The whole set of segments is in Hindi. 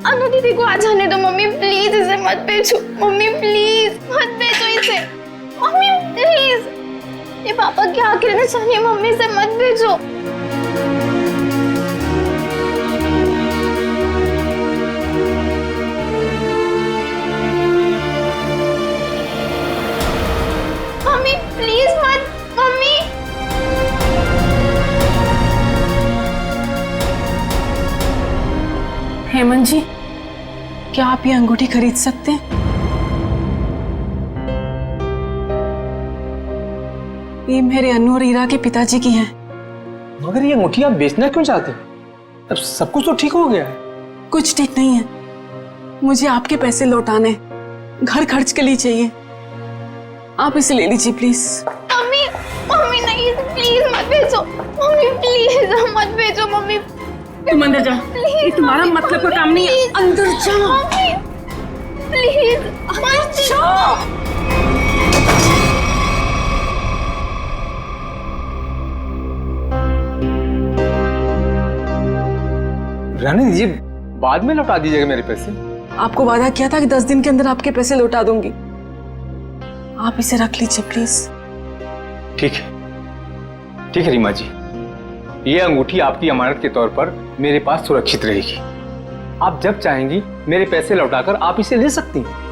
अनु दीदी को आ जाने दो मम्मी, प्लीज इसे मत भेजो मम्मी, प्लीज मत भेजो इसे मम्मी, प्लीज। ये पापा क्या कहना चाहिए मम्मी, से मत भेजो। मम्मी प्लीज मत, मम्मी। हेमंत जी, क्या आप ये अंगूठी खरीद सकते हैं? ये मेरे अनु और ईरा के पिताजी की है। मगर ये अंगूठी आप बेचना क्यों चाहते हैं? अब सब कुछ तो ठीक हो गया है। कुछ ठीक नहीं है, मुझे आपके पैसे लौटाने, घर खर्च के लिए चाहिए। आप इसे ले लीजिए प्लीज। मम्मी मम्मी नहीं, प्लीज मत भेजो मम्मी, प्लीज मत भेजो मम्मी। तुम अंदर जाओ, ये तुम्हारा मतलब का काम नहीं है। अंदर जाओ मम्मी, प्लीज मत जाओ। रहने दीजिए, बाद में लौटा दीजिएगा मेरे पैसे। आपको वादा किया था कि 10 दिन के अंदर आपके पैसे लौटा दूंगी। आप इसे रख लीजिए प्लीज। ठीक है रीमा जी, ये अंगूठी आपकी अमानत के तौर पर मेरे पास सुरक्षित रहेगी। आप जब चाहेंगी मेरे पैसे लौटाकर आप इसे ले सकती हैं।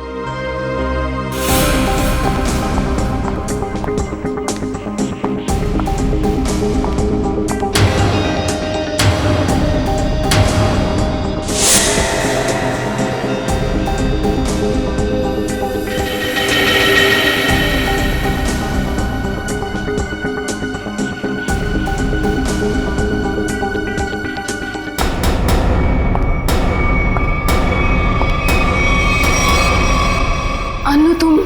अनु तुम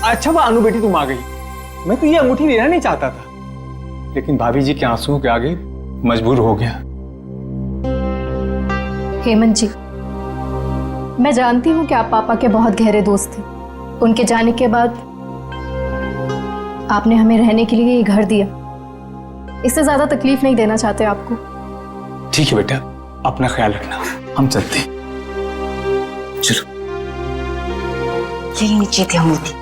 अच्छा वो अनु बेटी तुम आ गई। मैं तो ये अंगूठी लेना नहीं चाहता था, लेकिन भाभी जी के आंसुओं के आगे मजबूर हो गया। हेमंत जी, मैं जानती हूँ कि आप पापा के बहुत गहरे दोस्त थे। उनके जाने के बाद आपने हमें रहने के लिए ये घर दिया। इससे ज्यादा तकलीफ नहीं देना चाहते आपको। ठीक है बेटा, अपना ख्याल रखना, हम चलते हैं। चलो। यही नीचे थी अंगूठी।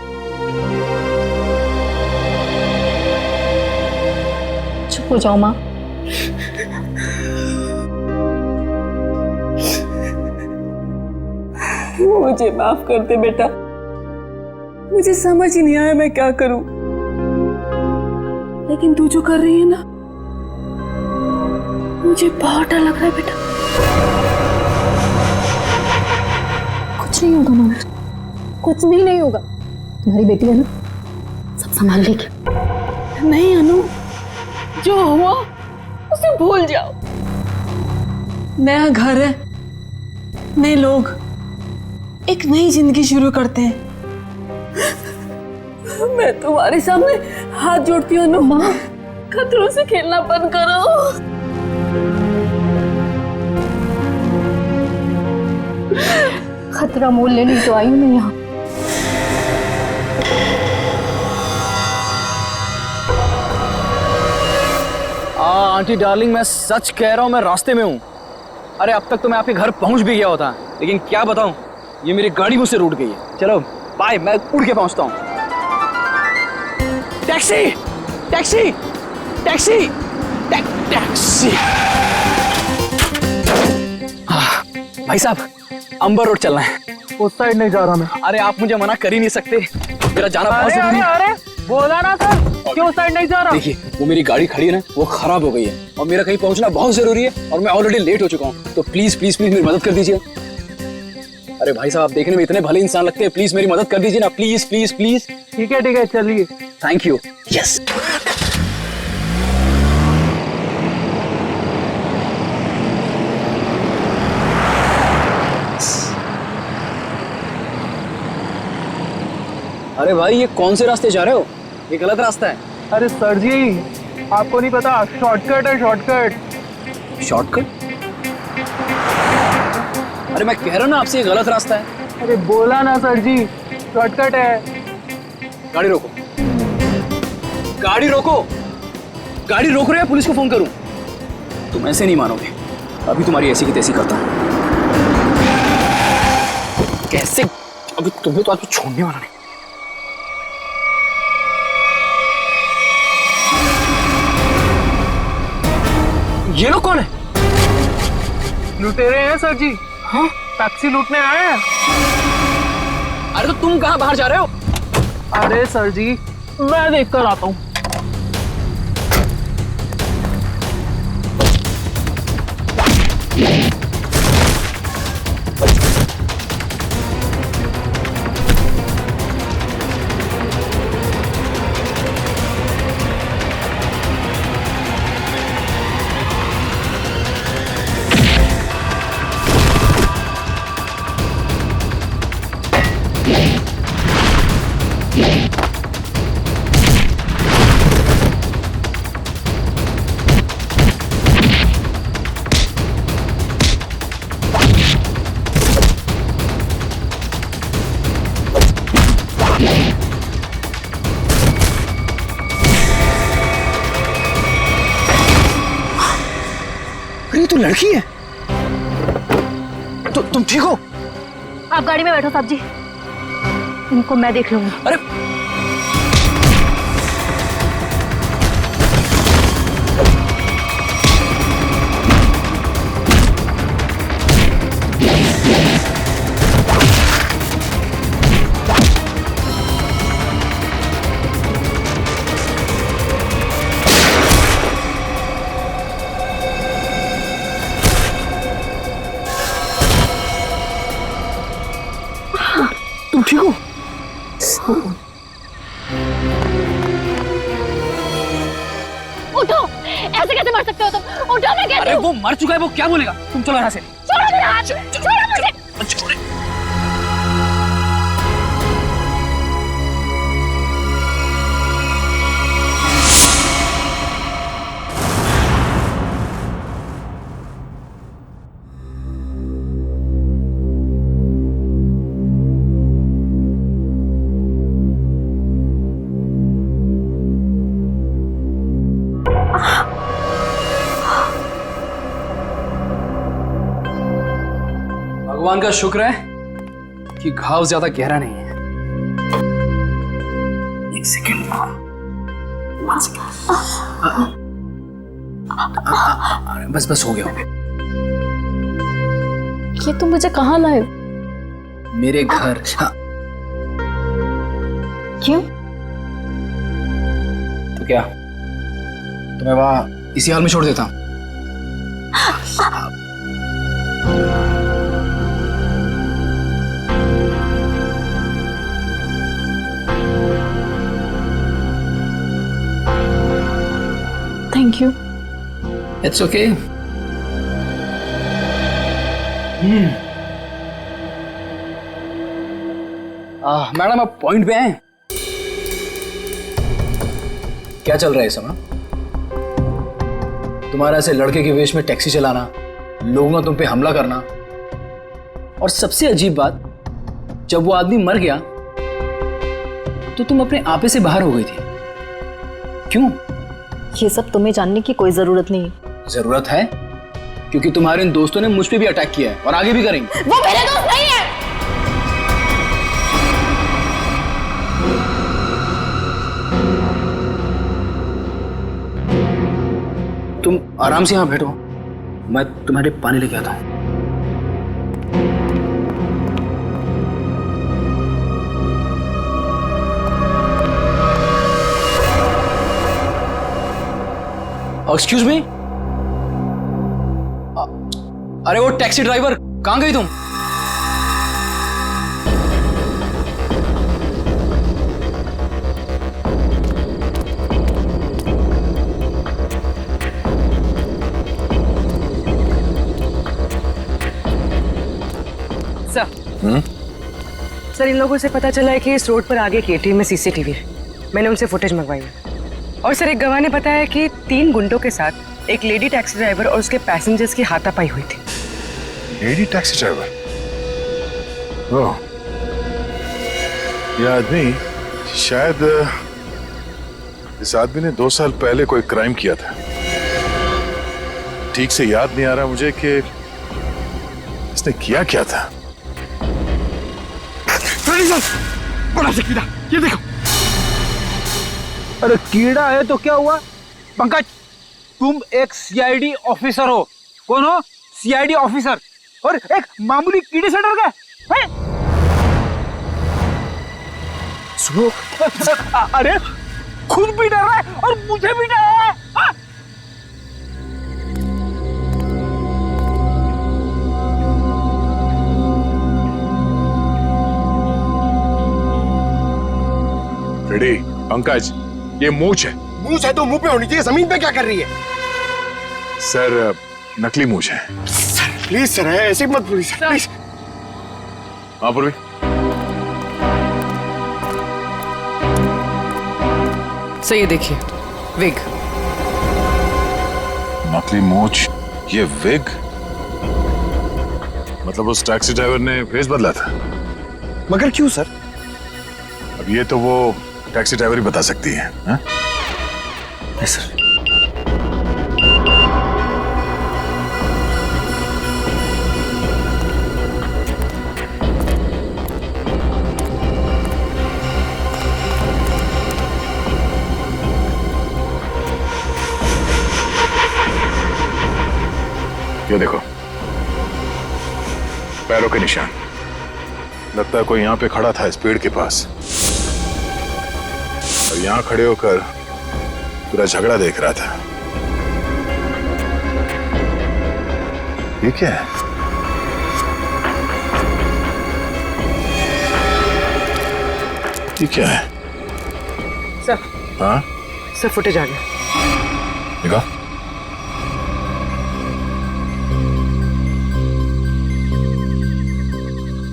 चुप हो जाओ माँ। मुझे माफ कर दे बेटा, मुझे समझ ही नहीं आया मैं क्या करूं। लेकिन तू जो कर रही है ना, मुझे बहुत डर लग रहा है बेटा। कुछ नहीं होगा मामा, कुछ भी नहीं होगा। तुम्हारी बेटी है ना, सब संभाल लेगी। नहीं अनु, जो हुआ उसे भूल जाओ। नया घर है, नए लोग, एक नई जिंदगी शुरू करते हैं। मैं तुम्हारे सामने हाथ जोड़ती हूँ अनु, माँ खतरों से खेलना बंद करो। खतरा मोल लेने तो आई हूँ मैं यहाँ। आंटी डार्लिंग, मैं सच कह रहा हूँ, मैं रास्ते में हूँ। अरे अब तक तो मैं आपके घर पहुँच भी गया होता, लेकिन क्या बताऊँ, ये मेरी गाड़ी मुझसे रूठ गई है। चलो बाय, मैं उड़ के पहुँचता हूँ। Taxi taxi taxi taxi. भाई साहब, अंबर रोड चलना है। उस साइड नहीं जा रहा मैं। अरे आप मुझे मना कर ही नहीं सकते, मेरा जाना बहुत जरूरी है। अरे बोला ना सर, क्यों साइड नहीं जा रहा? देखिए, वो मेरी गाड़ी खड़ी है ना, वो खराब हो गई है और मेरा कहीं पहुंचना बहुत जरूरी है और मैं ऑलरेडी लेट हो चुका हूँ। तो प्लीज प्लीज प्लीज मेरी मदद कर दीजिए। अरे भाई साहब, आप देखने में इतने भले इंसान लगते हैं, प्लीज मेरी मदद कर दीजिए ना, प्लीज प्लीज प्लीज। ठीक है चलिए। Thank you. यस। अरे भाई, ये कौन से रास्ते जा रहे हो? ये गलत रास्ता है। अरे सर जी, आपको नहीं पता, शॉर्टकट है शॉर्टकट। शॉर्टकट? अरे मैं कह रहा हूं ना आपसे, ये गलत रास्ता है। अरे बोला ना सर जी, शॉर्टकट है। गाड़ी रोको, गाड़ी रोको, गाड़ी रोक रहे हैं, पुलिस को फोन करूं? तुम ऐसे नहीं मानोगे, अभी तुम्हारी ऐसी की तैसी करता हूं। कैसे? अभी तुम्हें तो आज छोड़ने वाला नहीं। ये लोग कौन है? लुटेरे हैं सर जी। हाँ? टैक्सी लूटने आए हैं। अरे तो तुम कहाँ बाहर जा रहे हो? अरे सर जी, मैं देख कर आता हूँ। अरे तो लड़की है। तो तुम ठीक हो? आप गाड़ी में बैठो साहब जी, इनको मैं देख लूंगी। अरे तुम ठीक हो? उठो, ऐसे कैसे मर सकते हो तुम? उठो, मैं कहती अरे हूँ। वो मर चुका है, वो क्या बोलेगा? तुम चलो यहाँ से। छोड़ो मेरा हाथ, छोड़ो मुझे। छोड़े। भगवान का शुक्र है कि घाव ज्यादा गहरा नहीं है। एक सेकेंड, बस बस हो गया। ये तुम मुझे कहाँ लाए? मेरे घर। हाँ। क्यों? तो क्या तुम्हें वहां इसी हाल में छोड़ देता? Thank you. It's okay. Madam आप पॉइंट पे हैं? क्या चल रहा है इस समय? तुम्हारा ऐसे लड़के के वेश में टैक्सी चलाना, लोगों का तुम पे हमला करना, और सबसे अजीब बात, जब वो आदमी मर गया तो तुम अपने आपे से बाहर हो गई थी। क्यों? ये सब तुम्हें जानने की कोई जरूरत नहीं है। जरूरत है, क्योंकि तुम्हारे इन दोस्तों ने मुझ पे भी अटैक किया है और आगे भी करेंगे। वो मेरे दोस्त नहीं है। तुम आराम से यहाँ बैठो, मैं तुम्हारे पानी लेके आता हूँ। एक्सक्यूज मी, अरे वो टैक्सी ड्राइवर, कहाँ गई तुम? सर, इन लोगों से पता चला है कि इस रोड पर आगे एक एटीएम में सीसीटीवी है। मैंने उनसे फुटेज मंगवाई है। और सर, एक गवाह ने बताया कि 3 गुंडों के साथ एक लेडी टैक्सी ड्राइवर और उसके पैसेंजर्स की हाथापाई हुई थी। Lady taxi driver? ओह, यह आदमी शायद इस आदमी ने 2 साल पहले कोई क्राइम किया था। ठीक से याद नहीं आ रहा मुझे कि इसने किया क्या था। बड़ा सा कीड़ा, ये देखो। अरे कीड़ा है तो क्या हुआ? पंकज, तुम एक सीआईडी ऑफिसर हो। कौन हो? सीआईडी ऑफिसर, और एक मामूली कीड़े से डर गए? सुनो, अरे खुद भी डर रहा है और मुझे भी डर रहा है। हाँ? रेडी पंकज, ये मूंछ है। मूंछ है तो मुंह पे होनी चाहिए, जमीन पे क्या कर रही है? सर नकली मूंछ है। प्लीज सर, ऐसे मत बोलिए सर, प्लीज। हाँ पूर्वी, सर ये देखिए, विग। नकली मूंछ, ये विग? मतलब उस टैक्सी ड्राइवर ने फेस बदला था? मगर क्यों सर? अब ये तो वो टैक्सी ड्राइवर ही बता सकती है। हाँ? सर ये देखो, पैरों के निशान। लगता है कोई यहाँ पे खड़ा था इस पेड़ के पास, और यहाँ खड़े होकर पूरा झगड़ा देख रहा था। ये क्या है? ये क्या है? सर, हाँ सर फुटेज आ गया। देखा?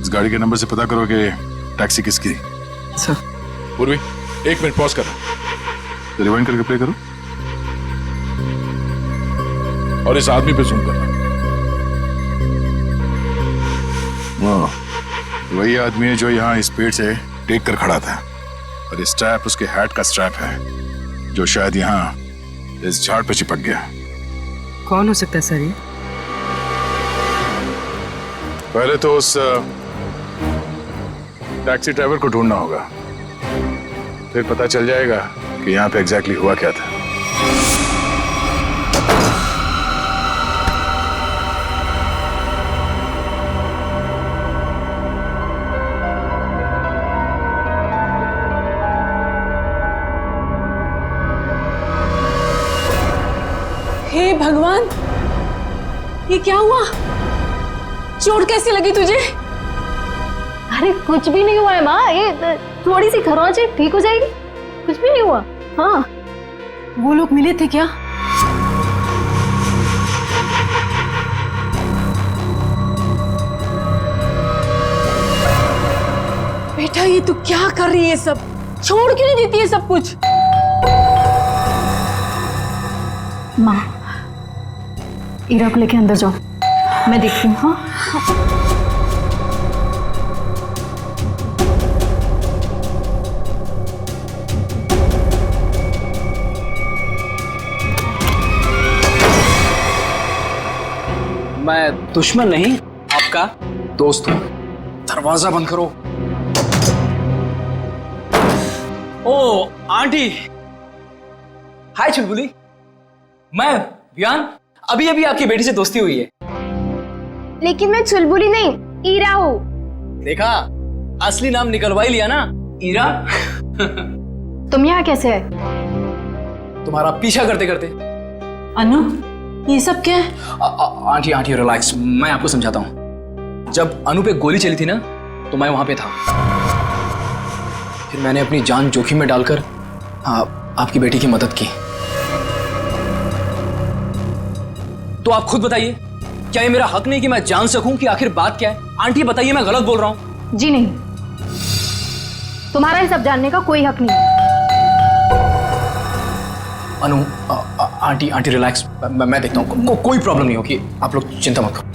इस गाड़ी के नंबर से पता करो कि टैक्सी किसकी। सर पूर्वी, 1 मिनट पॉज करना, रिवाइंड करके प्ले करो और इस आदमी पे जूम करना। हाँ, वही आदमी है जो यहाँ इस पेड़ से टेक कर खड़ा था, और इस स्ट्रैप उसके हैट का स्ट्रैप है जो शायद यहाँ इस झाड़ पे चिपक गया। कौन हो सकता है सर ये? पहले तो उस टैक्सी ड्राइवर को ढूंढना होगा, फिर पता चल जाएगा कि यहाँ पे एग्जैक्टली हुआ क्या था। हे भगवान, ये क्या हुआ? चोट कैसी लगी तुझे? अरे कुछ भी नहीं हुआ है माँ, ये थोड़ी सी खरोंच है, ठीक हो जाएगी। कुछ भी नहीं हुआ। हाँ, वो लोग मिले थे क्या? बेटा ये तू क्या कर रही है? सब छोड़ क्यों नहीं देती है सब कुछ? माँ ईरा को लेके अंदर जाओ, मैं देखती हूँ। हाँ मैं दुश्मन नहीं, आपका दोस्त हूं। दरवाजा बंद करो। ओ आंटी, हाय चुलबुली। मैं वियान, अभी अभी आपकी बेटी से दोस्ती हुई है। लेकिन मैं चुलबुली नहीं, ईरा हूँ। देखा, असली नाम निकलवा ही लिया ना, ईरा। तुम यहाँ कैसे है? तुम्हारा पीछा करते करते। अनु, ये सब क्या है? आंटी आंटी रिलैक्स, मैं आपको समझाता हूँ। जब अनु पे गोली चली थी ना, तो मैं वहां पे था। फिर मैंने अपनी जान जोखिम में डालकर आपकी बेटी की मदद की। तो आप खुद बताइए, क्या ये मेरा हक नहीं कि मैं जान सकूं कि आखिर बात क्या है? आंटी बताइए, मैं गलत बोल रहा हूं? जी नहीं, तुम्हारा ये सब जानने का कोई हक नहीं। अनु, आंटी आंटी रिलैक्स, मैं देखता हूँ। कोई प्रॉब्लम नहीं होगी, आप लोग चिंता मत करो।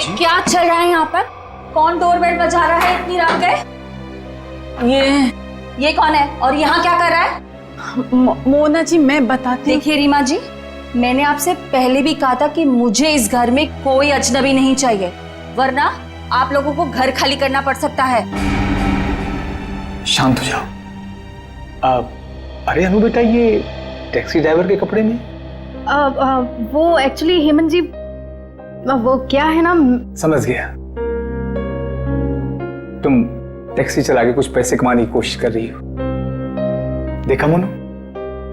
क्या चल रहा है यहाँ पर? कौन डोरबेल बजा रहा है इतनी रात गए? ये कौन है और यहाँ क्या कर रहा है? मोना जी मैं बताती हूँ। देखिए रीमा जी, मैंने आपसे पहले भी कहा था कि मुझे इस घर में कोई अजनबी नहीं चाहिए, वरना आप लोगों को घर खाली करना पड़ सकता है। शांत हो जाओ। अरे अनु बेटा, ये टैक्सी ड्राइवर के कपड़े में? वो एक्चुअली हेमंत जी, वो क्या है ना। समझ गया, तुम टैक्सी चला के कुछ पैसे कमाने की कोशिश कर रही हो। देखा मोनू,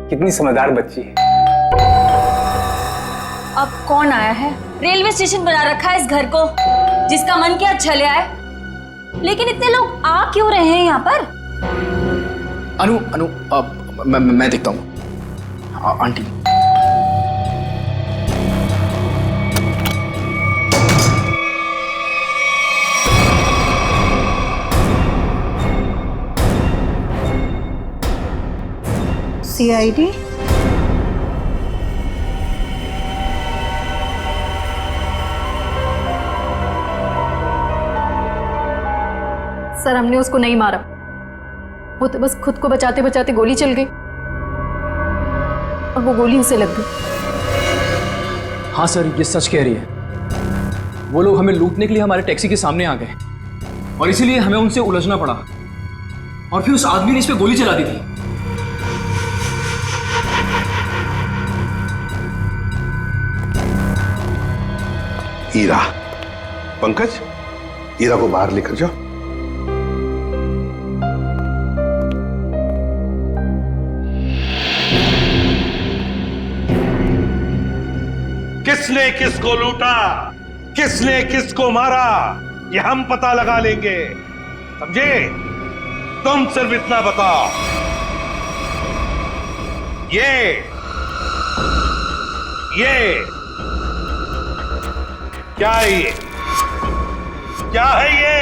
कितनी समझदार बच्ची है। अब कौन आया है? रेलवे स्टेशन बना रखा है इस घर को, जिसका मन किया चले आए। लेकिन इतने लोग आ क्यों रहे हैं यहाँ पर? अनु अनु मैं देखता हूँ। Aunty CID? सर, हमने उसको नहीं मारा, वो तो बस खुद को बचाते बचाते गोली चल गई और वो गोली उसे लग गई। हाँ सर, ये सच कह रही है। वो लोग हमें लूटने के लिए हमारे टैक्सी के सामने आ गए और इसीलिए हमें उनसे उलझना पड़ा, और फिर उस आदमी ने इस पे गोली चला दी थी। ईरा, पंकज, ईरा को बाहर लेकर जाओ। किसने किसको लूटा, किसने किसको मारा, ये हम पता लगा लेंगे, समझे? तुम सिर्फ इतना बताओ, ये क्या है? ये क्या है ये?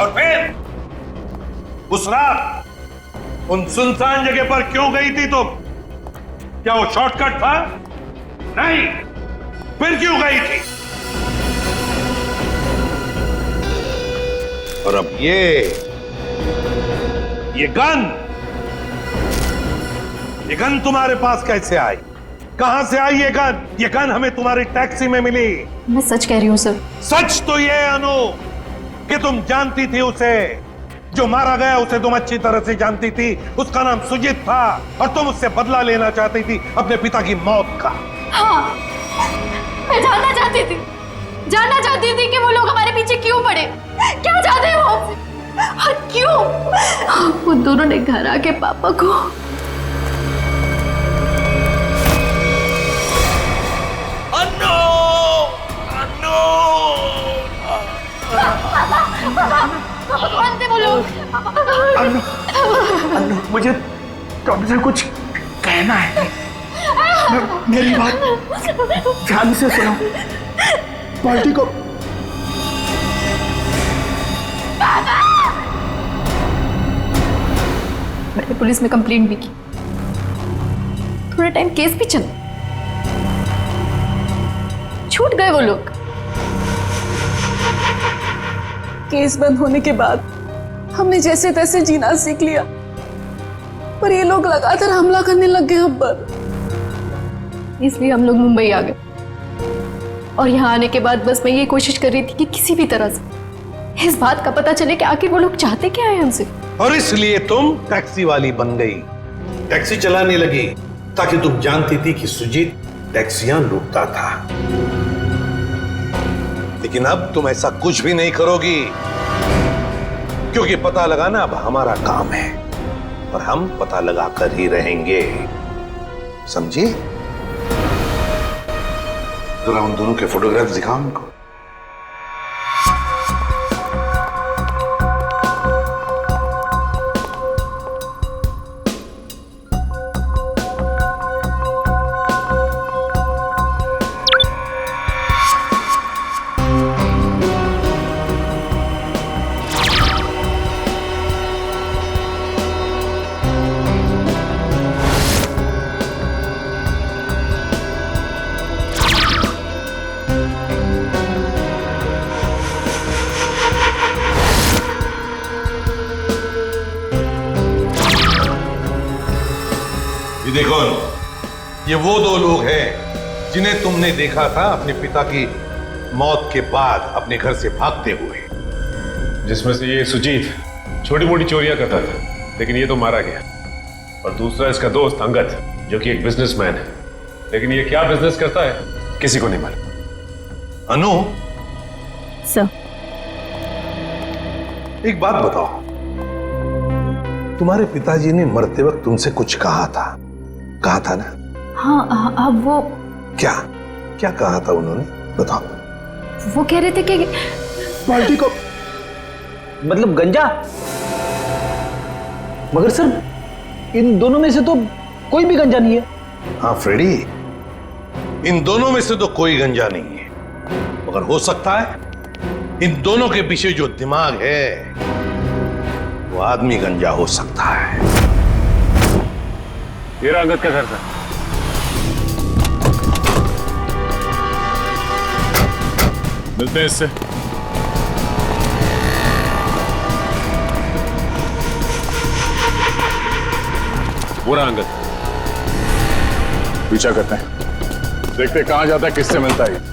और फिर उस रात उन सुनसान जगह पर क्यों गई थी तुम? क्या वो शॉर्टकट था? नहीं, फिर क्यों गई थी? और अब ये गन तुम्हारे पास कैसे आई? कहां से आई ये गन? ये गन हमें तुम्हारी टैक्सी में मिली। मैं सच कह रही हूँ सर। सच तो ये अनु कि तुम जानती थी उसे, जो मारा गया उसे तुम अच्छी तरह से जानती थी। उसका नाम सुजीत था और तुम उससे बदला लेना चाहती थी अपने पिता की मौत का। हाँ, मैं जानना चाहती थी कि वो लोग हमारे पीछे क्यों पड़े, क्या चाहते हैं वो हमसे और क्यों। वो दोनों ने घर आके पापा को कौन थे वो लोग? अन्नू, मुझे तुमसे कुछ कहना है। मेरी बात ध्यान से सुनो। पार्टी को मैंने पुलिस में कंप्लेंट भी की, थोड़ा टाइम केस भी चला, छूट गए वो लोग। केस बंद होने के बाद हमने जैसे तैसे जीना सीख लिया, पर ये लोग लगातार हमला करने लग गए हम पर। इसलिए हम लोग मुंबई आ गए और यहाँ आने के बाद बस मैं ये कोशिश कर रही थी कि किसी भी तरह से इस बात का पता चले कि आखिर वो लोग चाहते क्या है हमसे। और इसलिए तुम टैक्सी वाली बन गई, टैक्सी चलाने लगी, ताकि तुम जानती थी कि सुजीत टैक्सियां लूटता था। लेकिन अब तुम ऐसा कुछ भी नहीं करोगी, क्योंकि पता लगाना अब हमारा काम है और हम पता लगा कर ही रहेंगे, समझी? जरा उन दोनों के फोटोग्राफ दिखाओ हमको। ये कौन? ये वो दो लोग हैं जिन्हें तुमने देखा था अपने पिता की मौत के बाद अपने घर से भागते हुए। जिसमें से ये सुजीत छोटी मोटी चोरियां करता था, लेकिन ये तो मारा गया। और दूसरा इसका दोस्त अंगद, जो कि एक बिजनेसमैन है, लेकिन ये क्या बिजनेस करता है किसी को नहीं मालूम। अनु, सर, एक बात बताओ, तुम्हारे पिताजी ने मरते वक्त तुमसे कुछ कहा था ना? हाँ, अब वो क्या क्या कहा था उन्होंने, बताओ। वो कह रहे थे कि बाल्टी को मतलब गंजा? मगर सर, इन दोनों में से तो कोई भी गंजा नहीं है। हाँ फ्रेडी, इन दोनों में से तो कोई गंजा नहीं है, मगर हो सकता है इन दोनों के पीछे जो दिमाग है वो आदमी गंजा हो सकता है। ये रहा अंगद का घर था। मिलते हैं इससे। वो रहा अंगद। पीछा करते हैं, देखते कहां जाता है, किससे मिलता है।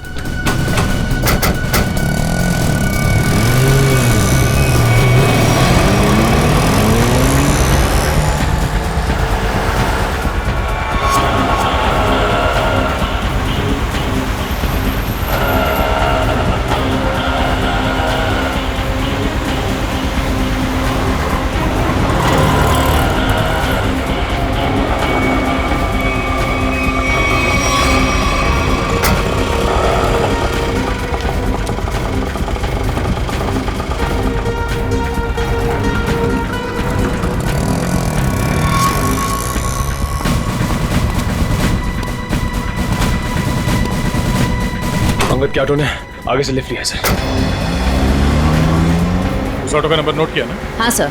अंगद के ऑटो ने आगे से लिफ्ट लिया है सर। उस ऑटो का नंबर नोट किया ना? हाँ सर,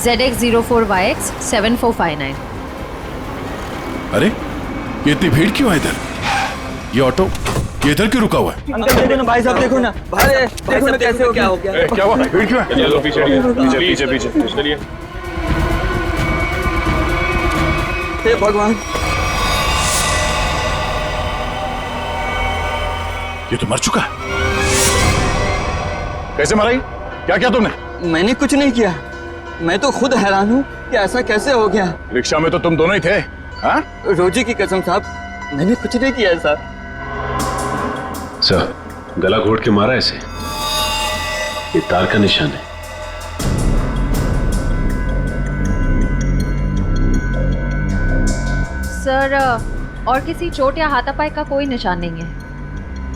ZX04YX 7459। अरे ये इतनी भीड़ क्यों है इधर? ये ऑटो ये इधर क्यों रुका हुआ है? अंकल देखो ना, भाई साहब देखो ना, देखो ना कैसे हो, क्या हो गया? क्या हुआ? भीड़ क्यों है? चलो पीछे पीछे पीछे पीछे चलिए। हे भगवान, ये तो मर चुका है। कैसे मरा? क्या किया तुमने? मैंने कुछ नहीं किया। मैं तो खुद हैरान हूँ कि ऐसा कैसे हो गया। रिक्शा में तो तुम दोनों ही थे। हाँ? रोजी की कसम साहब, मैंने कुछ नहीं किया साहब। सर, गला घोट के मारा ऐसे, ये तार का निशान है। सर, और किसी चोट या हाथापाई का कोई निशान नहीं है।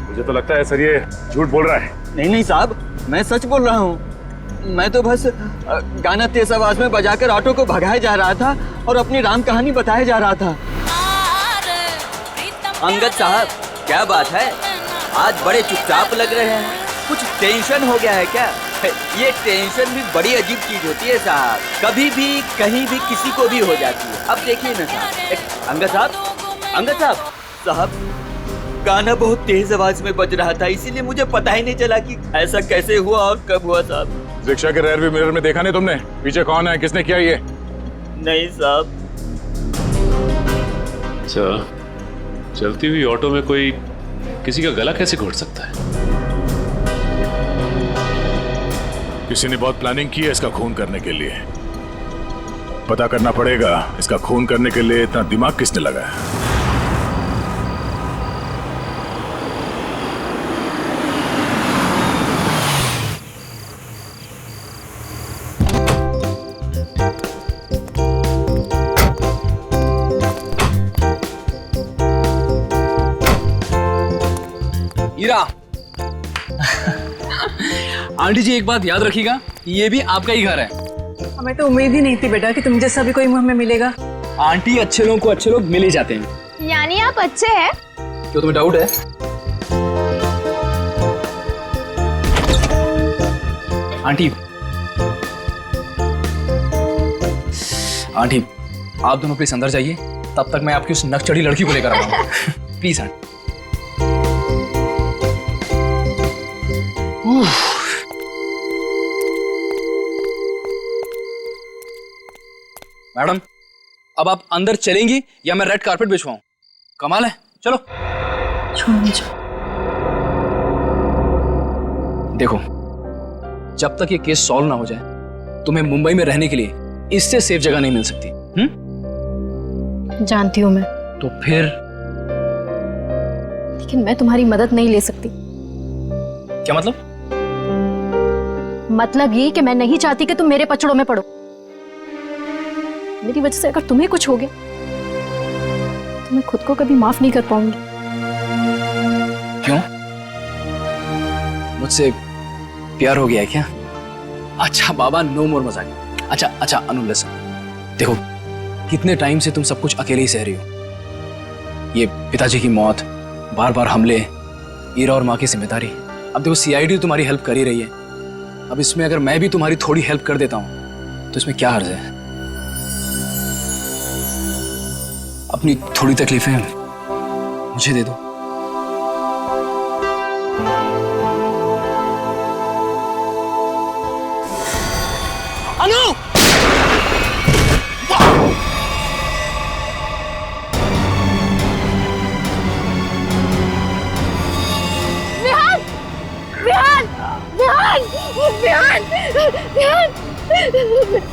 मुझे तो लगता है सर ये झूठ बोल रहा है। नहीं नहीं साहब, मैं सच बोल रहा हूँ। मैं तो बस गाना तेज आवाज में बजाकर ऑटो को भगाया जा रहा था और अपनी राम कहानी बताया जा रहा था। अंगद साहब, क्या बात है? आज बड़े चुपचाप लग रहे हैं। कुछ टेंशन हो गया है क्या? ये टेंशन भी बड़ी अजीब चीज होती है साहब, कभी भी कहीं भी किसी को भी हो जाती है। अब देखिए ना साहब, अंगद साहब साहब, गाना बहुत तेज आवाज में बज रहा था, इसीलिए मुझे पता ही नहीं चला कि ऐसा कैसे हुआ और कब हुआ साहब। रिक्शा के रेयर व्यू मिरर में देखा नहीं तुमने? पीछे कौन है, किसने किया ये? नहीं साहब। सर, चलती हुई ऑटो में कोई किसी का गला कैसे घोट सकता है? किसी ने बहुत प्लानिंग की है इसका खून करने के लिए। पता करना पड़ेगा इसका खून करने के लिए इतना दिमाग किसने लगाया। हीरा, आंटी जी एक बात याद रखिएगा, ये भी आपका ही घर है। हमें तो उम्मीद ही नहीं थी बेटा कि तुम जैसा भी कोई हमें मिलेगा। आंटी, अच्छे लोगों को अच्छे लोग मिल ही जाते हैं। यानी आप अच्छे हैं? क्यों, तुम्हें डाउट है? आंटी आप दोनों प्लीज अंदर जाइए, तब तक मैं आपकी उस नकचढ़ी लड़की को लेकर आऊंगा। Please aunty. मैडम, अब आप अंदर चलेंगी या मैं रेड कारपेट बिछवाऊं? कमाल है, चलो। छोड़ मुझे। देखो, जब तक ये केस सॉल्व ना हो जाए तुम्हें मुंबई में रहने के लिए इससे सेफ जगह नहीं मिल सकती। जानती हूं मैं, तो फिर? लेकिन मैं तुम्हारी मदद नहीं ले सकती। क्या मतलब? मतलब ये कि मैं नहीं चाहती कि तुम मेरे पचड़ों में पड़ो। मेरी वजह से अगर तुम्हें कुछ हो गया तो मैं खुद को कभी माफ नहीं कर पाऊंगी। क्यों? मुझसे प्यार हो गया है क्या? अच्छा बाबा, नो मोर मजाक। अच्छा अनु लिसन, देखो कितने टाइम से तुम सब कुछ अकेले ही सह रही हो। ये पिताजी की मौत, बार बार हमले, ईरा और माँ की जिम्मेदारी। अब देखो सीआईडी तुम्हारी हेल्प कर ही रही है, अब इसमें अगर मैं भी तुम्हारी थोड़ी हेल्प कर देता हूं तो इसमें क्या हर्ज है? अपनी थोड़ी तकलीफें मुझे दे दो। अनु! विहान! विहान! विहान! विहान! विहान! विहान!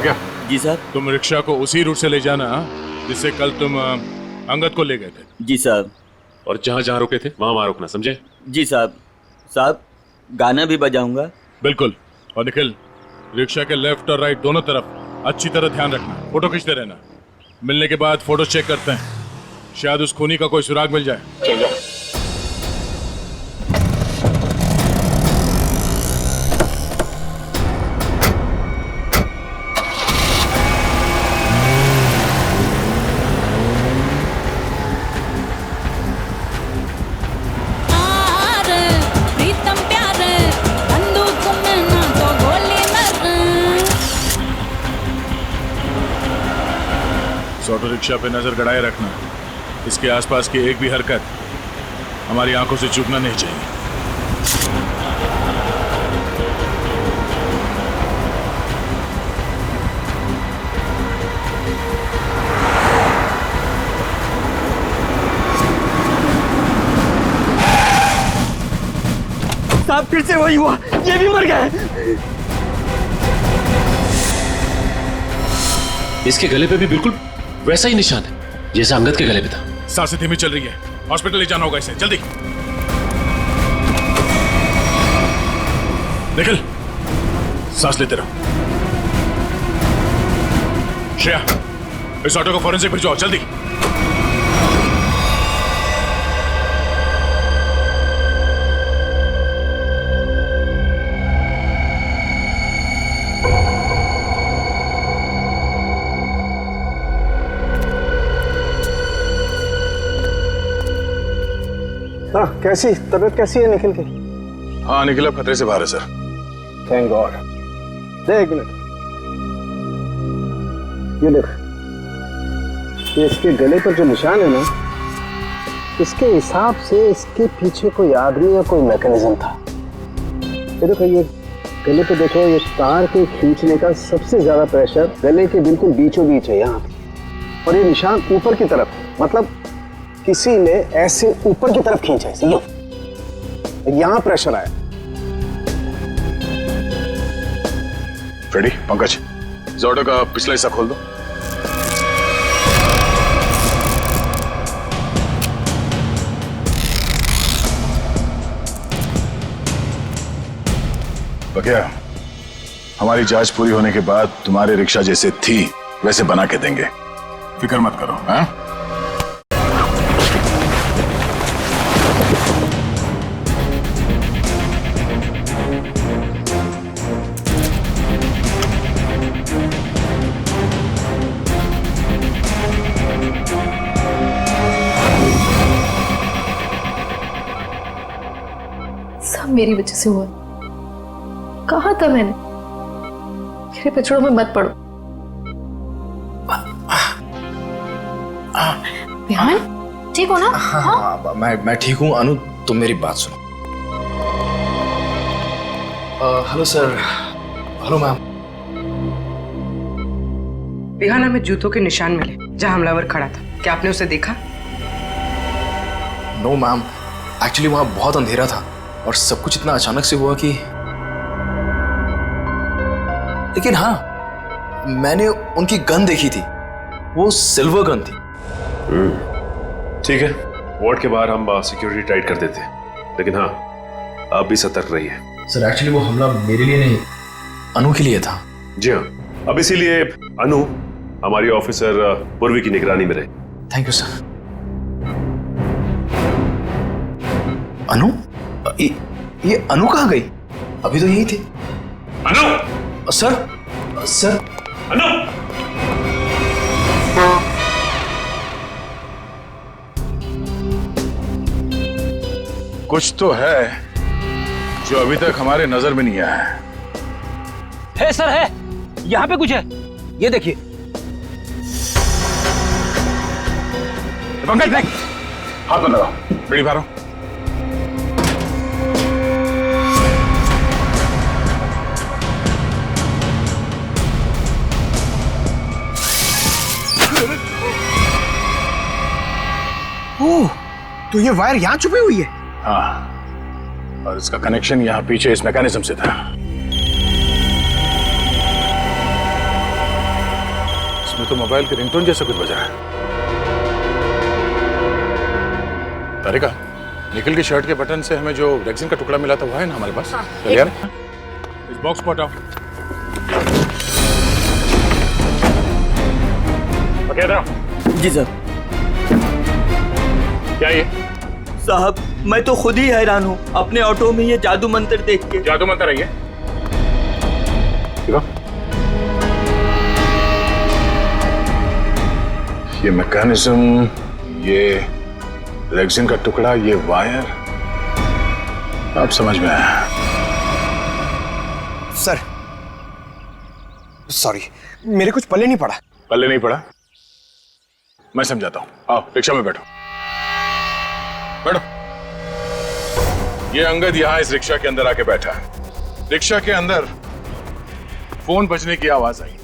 क्या? जी सर। तुम रिक्शा को उसी रूट से ले जाना जिससे कल तुम अंगद को ले गए थे। जी साहब। और जहां जहां रुके थे वहां रुकना, समझे? जी साहब। साहब, गाना भी बजाऊंगा। बिल्कुल। और निखिल, रिक्शा के लेफ्ट और राइट दोनों तरफ अच्छी तरह ध्यान रखना, फोटो खींचते रहना। मिलने के बाद फोटो चेक करते हैं, शायद उस खूनी का कोई सुराग मिल जाए। चल जाओ। ऑटो रिक्शा पे नजर गड़ाए रखना, इसके आसपास की एक भी हरकत हमारी आंखों से चूकना नहीं चाहिए। साहब फिर से वही हुआ, ये भी मर गए। इसके गले पे भी बिल्कुल वैसा ही निशान है जैसा अंगद के गले पे था। सांसें धीमी चल रही है, हॉस्पिटल ले जाना होगा इसे, जल्दी। निखिल, सांस लेते रहो। श्रेया, इस ऑटो को फॉरेंसिक भिजवाओ, जल्दी। हाँ, कैसी तबीयत कैसी है निखिल की? हाँ, निखिल अब खतरे से बाहर है सर। Thank God. देख मिनट, ये देख, ये इसके गले पर जो निशान है ना, इसके हिसाब से इसके पीछे कोई आदमी या कोई मैकेनिज्म था। ये देखो, ये गले पे देखो, ये तार के खींचने का सबसे ज्यादा प्रेशर गले के बिल्कुल बीचों बीच है यहाँ, और ये निशान ऊपर की तरफ, मतलब किसी ने ऐसे ऊपर की तरफ खींचा है, यहां प्रेशर आया। फ्रेडी, पंकज, इस ऑटो का पिछला हिस्सा खोल दो। बकिया, हमारी जांच पूरी होने के बाद तुम्हारे रिक्शा जैसे थी वैसे बना के देंगे, फिक्र मत करो। हाँ? सब मेरी वजह से हुआ। कहा था मैंने, मेरे पचड़ों में मत पड़ो। विहान, ठीक हो ना? हाँ, मैं ठीक हूँ। अनु, तुम मेरी बात सुनो। Hello sir. Hello ma'am. बिहाना में जूतों के निशान मिले जहां हमलावर खड़ा था। क्या आपने उसे देखा? नो मैम, एक्चुअली वहां बहुत अंधेरा था और सब कुछ इतना अचानक से हुआ कि, लेकिन हाँ, मैंने उनकी गन देखी थी। वो सिल्वर गन थी। ठीक है, वार्ड के बाहर हम सिक्योरिटी टाइट कर देते हैं, लेकिन हाँ, आप भी सतर्क रहिए। सर एक्चुअली वो हमला मेरे लिए नहीं, अनु के लिए था। जी हाँ, अब इसीलिए अनु हमारी ऑफिसर पूर्वी की निगरानी में रहे। Thank you sir. अनु? ये अनु कहाँ गई? अभी तो यही थी। अनु! सर अनु! कुछ तो है जो अभी तक हमारे नजर में नहीं आया है सर, है यहाँ पे कुछ है, ये देखिए। पंकज देख, हाथ में लगाओ, बीड़ी मारो। ओह, तो ये वायर यहाँ छुपी हुई है? हाँ, और इसका कनेक्शन यहाँ पीछे इस मैकेनिज्म से था। इसमें तो मोबाइल के रिंगटोन जैसा कुछ बजा है। तारिका, निकल की शर्ट के बटन से हमें जो रेक्सिन का टुकड़ा मिला था वो है ना हमारे पास? चल यार, इस बॉक्स को हटाओ। जी सर। क्या ये? साहब, मैं तो खुद ही हैरान हूँ अपने ऑटो में ये जादू मंत्र देख के। जादू मंत्र है ये? देखो, ये मैकेनिज्म, ये रेक्सिन का टुकड़ा, ये वायर, अब समझ में आया। सर सॉरी, मेरे कुछ पल्ले नहीं पड़ा। पल्ले नहीं पड़ा? मैं समझाता हूं, आओ रिक्शा में बैठो। बैठो। ये अंगद यहां इस रिक्शा के अंदर आके बैठा है। रिक्शा के अंदर फोन बजने की आवाज आई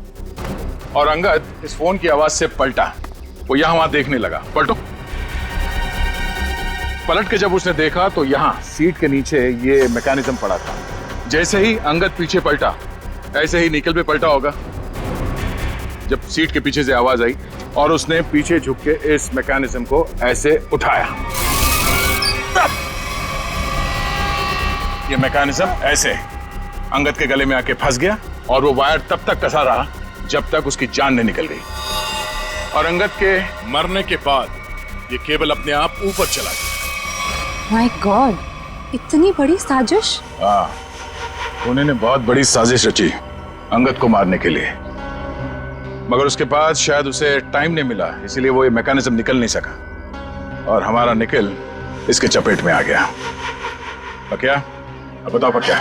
और अंगद इस फोन की आवाज से पलटा। वो यहां वहां देखने लगा। पलटो। पलट के जब उसने देखा तो यहां सीट के नीचे ये मैकेनिज्म पड़ा था। जैसे ही अंगद पीछे पलटा, ऐसे ही निकल पे पलटा होगा जब सीट के पीछे से आवाज आई और उसने पीछे झुक के इस मैकेनिज्म को ऐसे उठाया। ये मैकेनिज्म ऐसे अंगद के गले में आके फंस गया और वो वायर तब तक कसा रहा जब तक उसकी जान नहीं निकल गई। और अंगद के मरने के बाद ये केबल अपने आप ऊपर चला गया। माय गॉड, इतनी बड़ी साजिश। हाँ, उन्होंने बहुत बड़ी साजिश रची अंगद को मारने के लिए, मगर उसके बाद शायद उसे टाइम नहीं मिला, इसीलिए वो ये मैकेनिज्म निकल नहीं सका और हमारा निकल इसके चपेट में आ गया। क्या? अब बताओ क्या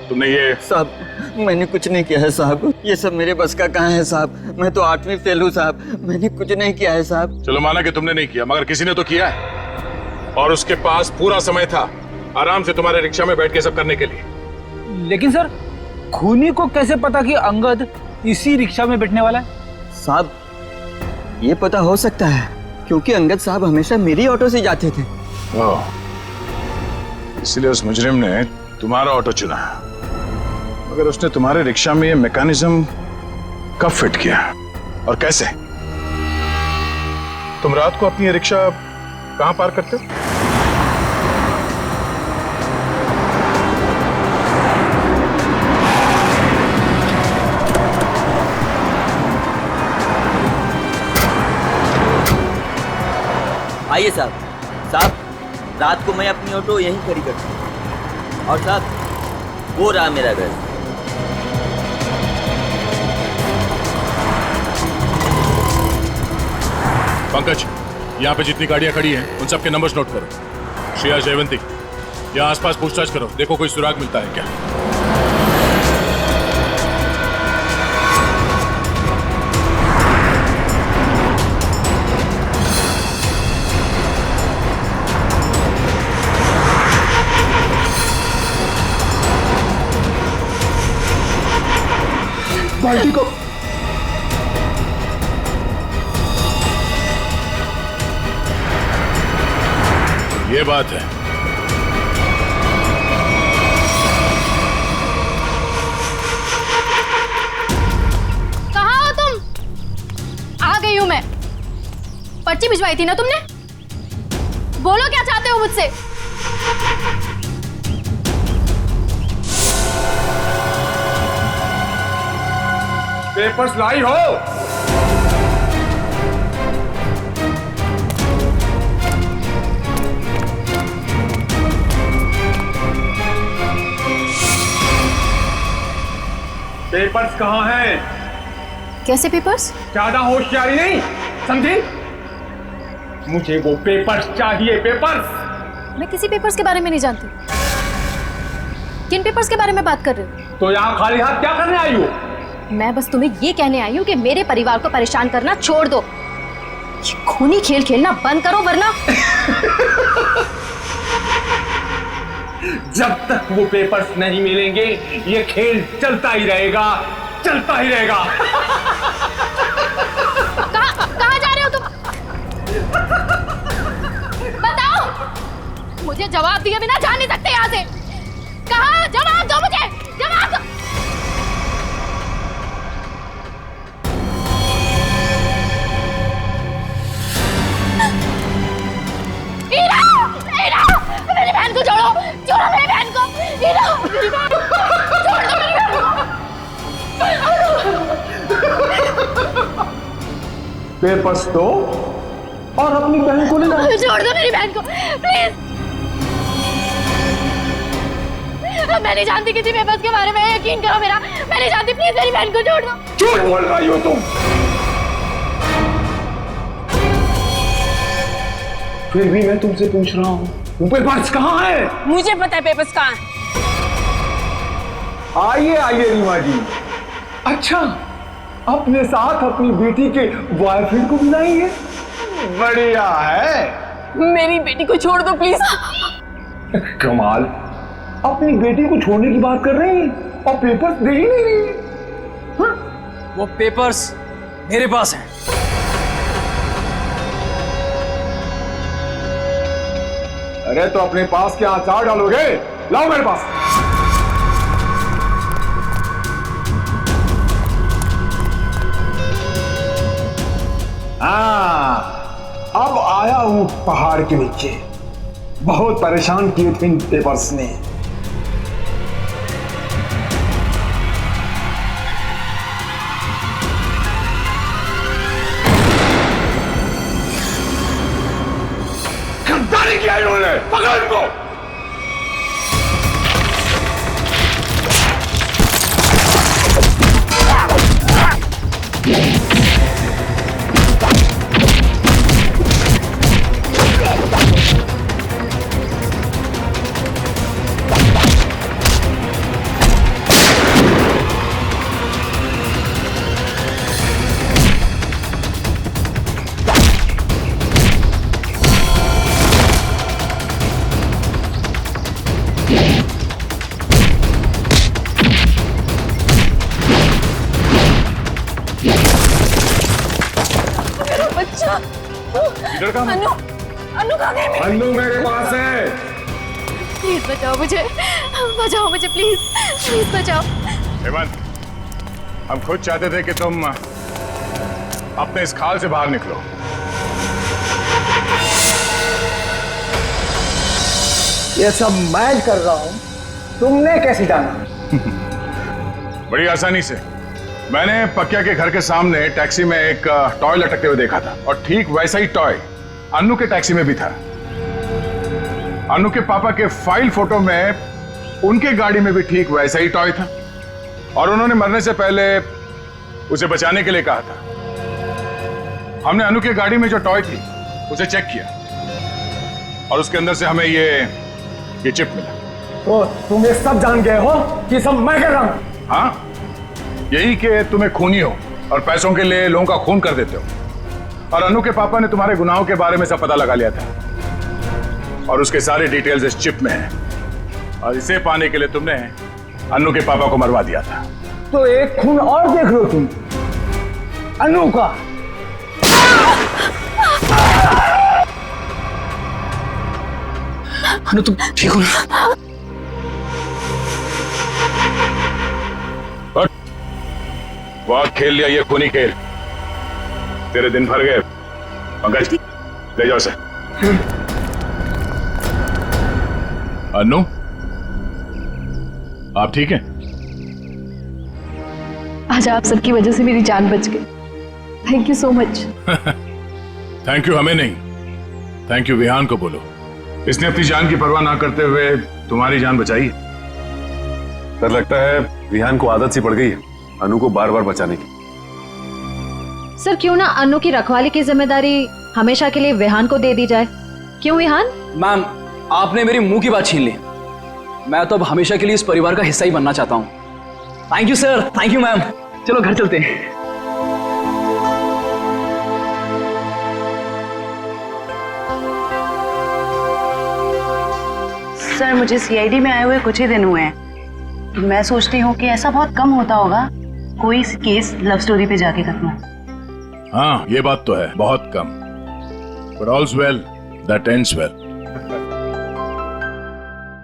तुमने ये? साहब, मैंने कुछ नहीं किया है साहब, ये सब मेरे बस का कहाँ है साहब। मैं तो 8वीं फेल हूँ साहब, मैंने कुछ नहीं किया है साहब। चलो माना कि तुमने नहीं किया, मगर किसी ने तो किया है और उसके पास पूरा समय था आराम से तुम्हारे रिक्शा में बैठ के सब करने के लिए। लेकिन सर, खूनी को कैसे पता कि अंगद इसी रिक्शा में बैठने वाला है? साहब, ये पता हो सकता है क्योंकि अंगद साहब हमेशा मेरी ऑटो से जाते थे। इसलिए उस मुजरिम ने तुम्हारा ऑटो चुना, मगर उसने तुम्हारे रिक्शा में ये मैकेनिज्म कब फिट किया और कैसे? तुम रात को अपनी ये रिक्शा कहां पार्क करते हो? आइए साहब। साहब, रात को मैं अपनी ऑटो यहीं खड़ी करता हूँ और साहब, वो रहा मेरा घर। पंकज, यहाँ पे जितनी गाड़ियां खड़ी हैं उन सबके नंबर्स नोट करो। श्रेया, जयवंती, यहाँ आसपास पूछताछ करो, देखो कोई सुराग मिलता है क्या। बाल्टी को ये बात है। कहाँ हो तुम? आ गई हूं मैं। पर्ची भिजवाई थी ना तुमने? बोलो क्या चाहते हो मुझसे? पेपर्स लाई हो? पेपर्स कहाँ हैं? कैसे पेपर्स? ज्यादा होशियारी नहीं, समझी? मुझे वो पेपर्स चाहिए, पेपर्स। मैं किसी पेपर्स के बारे में नहीं जानती। किन पेपर्स के बारे में बात कर रहे हो? तो यहाँ खाली हाथ क्या करने आई हो? मैं बस तुम्हें ये कहने आई हूँ कि मेरे परिवार को परेशान करना छोड़ दो। ये खूनी खेल खेलना बंद करो वरना जब तक वो पेपर्स नहीं मिलेंगे ये खेल चलता ही रहेगा, चलता ही रहेगा। कहाँ जा रहे हो तुम? बताओ, मुझे जवाब दिए बिना जा नहीं सकते यहाँ से। कहाँ? जवाब दो मुझे, जवाब दो। मेरी बहन को छोड़ो, छोड़ो मेरी बहन को। मेरी बहन, छोड़ दो मेरी बहन को। पेपर्स दो और अपनी बहन को ले जाओ। छोड़ दो मेरी बहन को प्लीज। मैं नहीं जानती किसी पेपर्स के बारे में, यकीन करो मेरा, मैं नहीं जानती। प्लीज मेरी बहन को छोड़ दो। झूठ बोल रही हो तुम। फिर भी मैं तुमसे पूछ रहा हूँ, वो पेपर्स कहाँ है? मुझे पता है पेपर्स कहाँ है। आइए आइए रीमा जी। अच्छा, अपने साथ अपनी बेटी के बॉयफ्रेंड को बुलाइए। बढ़िया है। मेरी बेटी को छोड़ दो प्लीज। कमाल, अपनी बेटी को छोड़ने की बात कर रही हैं और पेपर्स दे ही नहीं रही। वो पेपर्स मेरे पास हैं। अरे तो अपने पास क्या अचार डालोगे? लाओ मेरे पास। अब आया हूं पहाड़ के नीचे। बहुत परेशान किए थे इन पेपर्स ने। गद्दारी किया इन्होंने, पकड़ो इनको। अन्नू कहाँ गई? अन्नू मेरे पास है। प्लीज बचाओ मुझे, बचाओ मुझे प्लीज, प्लीज बचाओ। हेमंत, हम खुद चाहते थे कि तुम अपने इस खाल से बाहर निकलो। ये सब मैं कर रहा हूं, तुमने कैसे जाना? बड़ी आसानी से। मैंने पक्या के घर के सामने टैक्सी में एक टॉय लटकते हुए देखा था और ठीक वैसा ही टॉय अन्नू के टैक्सी में भी था। अन्नू के पापा के फाइल फोटो में उनके गाड़ी में भी ठीक वैसा ही टॉय था और उन्होंने मरने से पहले उसे बचाने के लिए कहा था। हमने अन्नू के गाड़ी में जो टॉय थी उसे चेक किया और उसके अंदर से हमें ये चिप मिला। तो तुम ये सब जान गए हो कि सब मैं कर रहा हूं? हाँ, यही कि तुम्हें खूनी हो और पैसों के लिए लोगों का खून कर देते हो। और अन्नू के पापा ने तुम्हारे गुनाहों के बारे में सब पता लगा लिया था और उसके सारे डिटेल्स इस चिप में हैं और इसे पाने के लिए तुमने अन्नू के पापा को मरवा दिया था। तो एक खून और देख लो तुम, अनु का। अनु तुम ठीक हो ना? बहुत खेल लिया ये खूनी खेल, तेरे दिन भर गए। पंकज ले जाओ उसे। अनु आप ठीक हैं? आज आप सबकी वजह से मेरी जान बच गई। Thank you so much. Thank you हमें नहीं, थैंक यू विहान को बोलो। इसने अपनी जान की परवाह ना करते हुए तुम्हारी जान बचाई। सर लगता है विहान को आदत सी पड़ गई है अनु को बार बार बचाने की। सर क्यों ना अनु की रखवाली की जिम्मेदारी हमेशा के लिए विहान को दे दी जाए? क्यों विहान? मैम आपने मेरी मुंह की बात छीन ली। मैं तो अब हमेशा के लिए इस परिवार का हिस्सा ही बनना चाहता हूँ। Thank you sir, thank you ma'am. चलो घर चलते हैं। सर मुझे सीआईडी में आए हुए कुछ ही दिन हुए हैं, तो मैं सोचती हूँ कि ऐसा बहुत कम होता होगा कोई केस लव स्टोरी पे जाके खत्म हो। हाँ ये बात तो है, बहुत कम। But all's well that ends well.